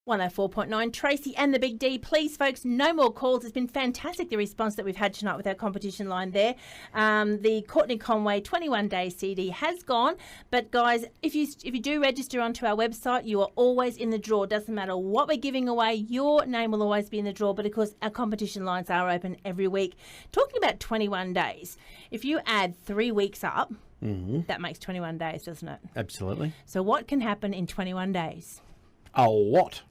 104.9, Tracy and the Big D. Please, folks, no more calls. It's been fantastic, the response that we've had tonight with our competition line there. The Courtney Conway 21-day CD has gone. But, guys, if you do register onto our website, you are always in the draw. Doesn't matter what we're giving away, your name will always be in the draw. But, of course, our competition lines are open every week. Talking about 21 days, if you add 3 weeks up, that makes 21 days, doesn't it? Absolutely. So what can happen in 21 days? A lot.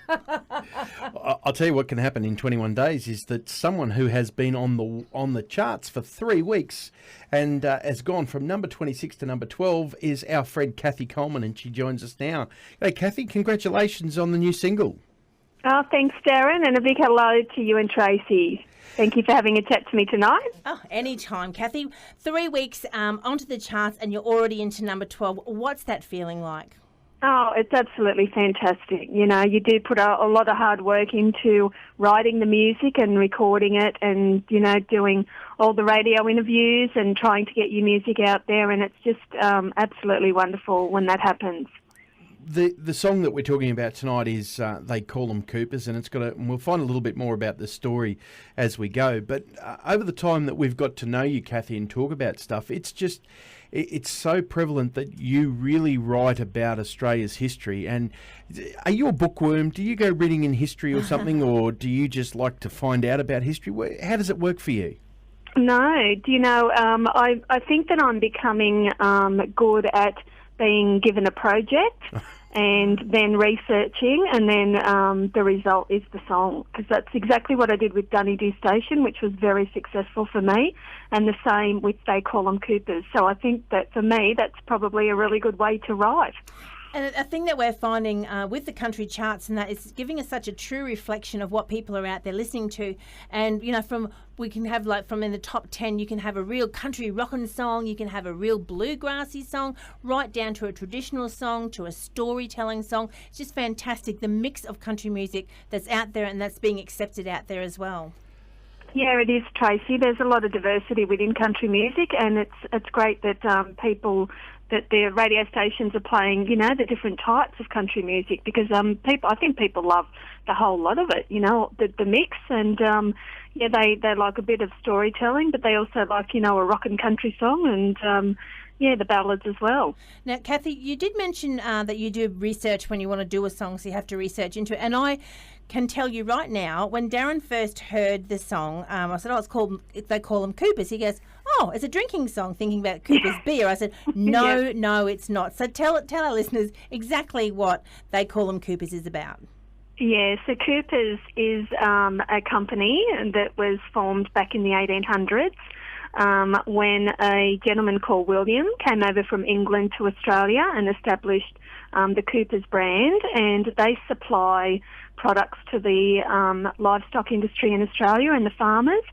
I'll tell you what can happen in 21 days is that someone who has been on the charts for 3 weeks and has gone from number 26 to number 12 is our friend Kathy Coleman, and she joins us now. Hey, Kathy, congratulations on the new single. Oh, thanks, Darren, and a big hello to you and Tracy. Thank you for having a chat to me tonight. Oh, anytime, Kathy. 3 weeks onto the charts and you're already into number 12. What's that feeling like? Oh, it's absolutely fantastic. You know, you do put a lot of hard work into writing the music and recording it and, you know, doing all the radio interviews and trying to get your music out there, and it's just absolutely wonderful when that happens. The song that we're talking about tonight is They Call Them Coopers, and and we'll find a little bit more about the story as we go. But over the time that we've got to know you, Kathy, and talk about stuff, it's so prevalent that you really write about Australia's history. And are you a bookworm? Do you go reading in history or something, or do you just like to find out about history? How does it work for you? No, do you know, I think that I'm becoming good at being given a project and then researching, and then the result is the song, because that's exactly what I did with Dunny Do Station, which was very successful for me, and the same with They Call Them Coopers. So I think that for me that's probably a really good way to write. And a thing that we're finding with the country charts and that is giving us such a true reflection of what people are out there listening to. And, you know, we can have from in the top 10, you can have a real country rockin' song, you can have a real bluegrassy song, right down to a traditional song, to a storytelling song. It's just fantastic, the mix of country music that's out there and that's being accepted out there as well. Yeah, it is, Tracy. There's a lot of diversity within country music, and it's great that that the radio stations are playing, you know, the different types of country music, because I think people love the whole lot of it, you know, the mix, and yeah, they like a bit of storytelling, but they also like, you know, a rock and country song, and yeah, the ballads as well. Now, Kathy, you did mention that you do research when you want to do a song, so you have to research into it. And I can tell you right now, when Darren first heard the song, I said, They Call Them Coopers. He goes, oh, it's a drinking song, thinking about Cooper's beer. I said, no, it's not. So tell our listeners exactly what They Call Them Coopers is about. Yeah, so Coopers is a company that was formed back in the 1800s. When a gentleman called William came over from England to Australia and established the Coopers brand, and they supply products to the livestock industry in Australia and the farmers.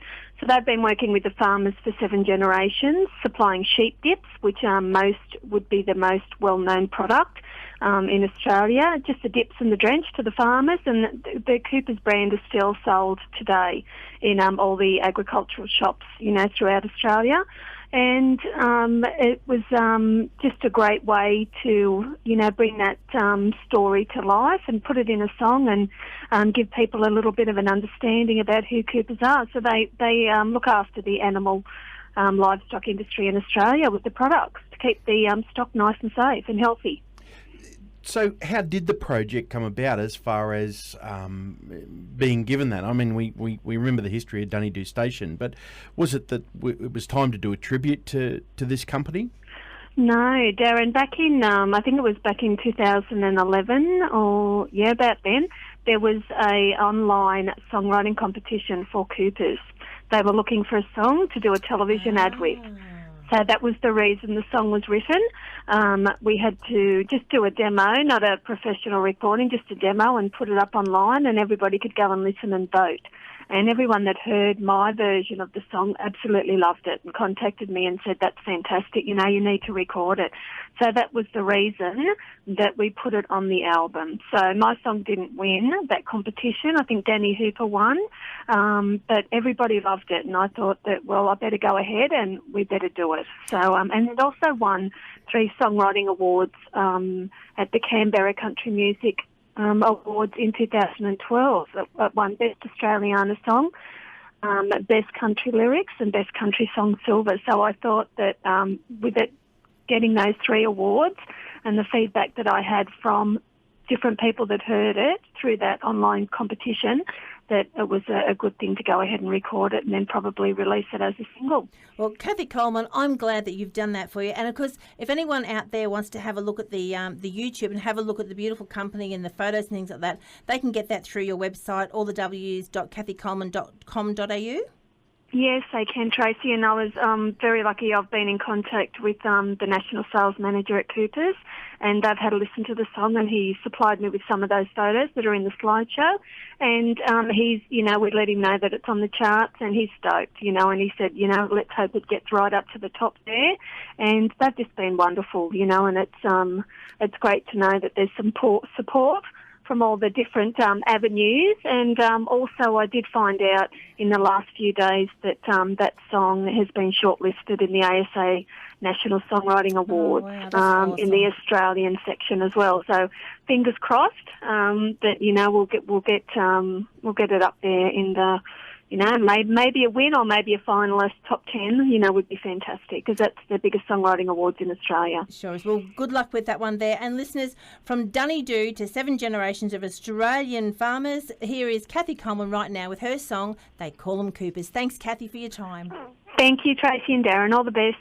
So they've been working with the farmers for 7 generations, supplying sheep dips, which would be the most well-known product in Australia, just the dips and the drench to the farmers, and the Coopers brand is still sold today in all the agricultural shops, you know, throughout Australia. And it was just a great way to, you know, bring that story to life and put it in a song and give people a little bit of an understanding about who Coopers are. So they look after the animal livestock industry in Australia with the products to keep the stock nice and safe and healthy. So how did the project come about as far as being given that? I mean, we remember the history of Dunny Do Station, but was it that it was time to do a tribute to this company? No, Darren, back in, I think it was back in 2011, or yeah, about then, there was a online songwriting competition for Coopers. They were looking for a song to do a television ad with. So that was the reason the song was written. We had to just do a demo, not a professional recording, just a demo, and put it up online, and everybody could go and listen and vote. And everyone that heard my version of the song absolutely loved it and contacted me and said, that's fantastic, you know, you need to record it. So that was the reason that we put it on the album. So my song didn't win that competition. I think Danny Hooper won, but everybody loved it. And I thought that, well, I better go ahead and we better do it. So, and it also won 3 songwriting awards at the Canberra Country Music awards in 2012. It won Best Australiana Song, Best Country Lyrics and Best Country Song Silver. So I thought that with it getting those 3 awards and the feedback that I had from different people that heard it through that online competition, that it was a good thing to go ahead and record it and then probably release it as a single. Well, Kathy Coleman, I'm glad that you've done that for you. And of course, if anyone out there wants to have a look at the YouTube and have a look at the beautiful company and the photos and things like that, they can get that through your website, allthews.kathycoleman.com.au. Yes, they can, Tracy, and I was very lucky. I've been in contact with the National Sales Manager at Coopers, and they've had a listen to the song, and he supplied me with some of those photos that are in the slideshow. And he's, we let him know that it's on the charts, and he's stoked, and he said, let's hope it gets right up to the top there. And they've just been wonderful, and it's great to know that there's some support from all the different avenues. And also I did find out in the last few days that that song has been shortlisted in the ASA National Songwriting Awards awesome. in the Australian section as well. So fingers crossed that we'll get it up there in the maybe a win or maybe a finalist top 10, would be fantastic because that's the biggest songwriting awards in Australia. Sure. Well, good luck with that one there. And listeners, from Dunny-Doo to 7 generations of Australian farmers, here is Kathy Coleman right now with her song, They Call 'Em Coopers. Thanks, Kathy, for your time. Thank you, Tracy and Darren. All the best.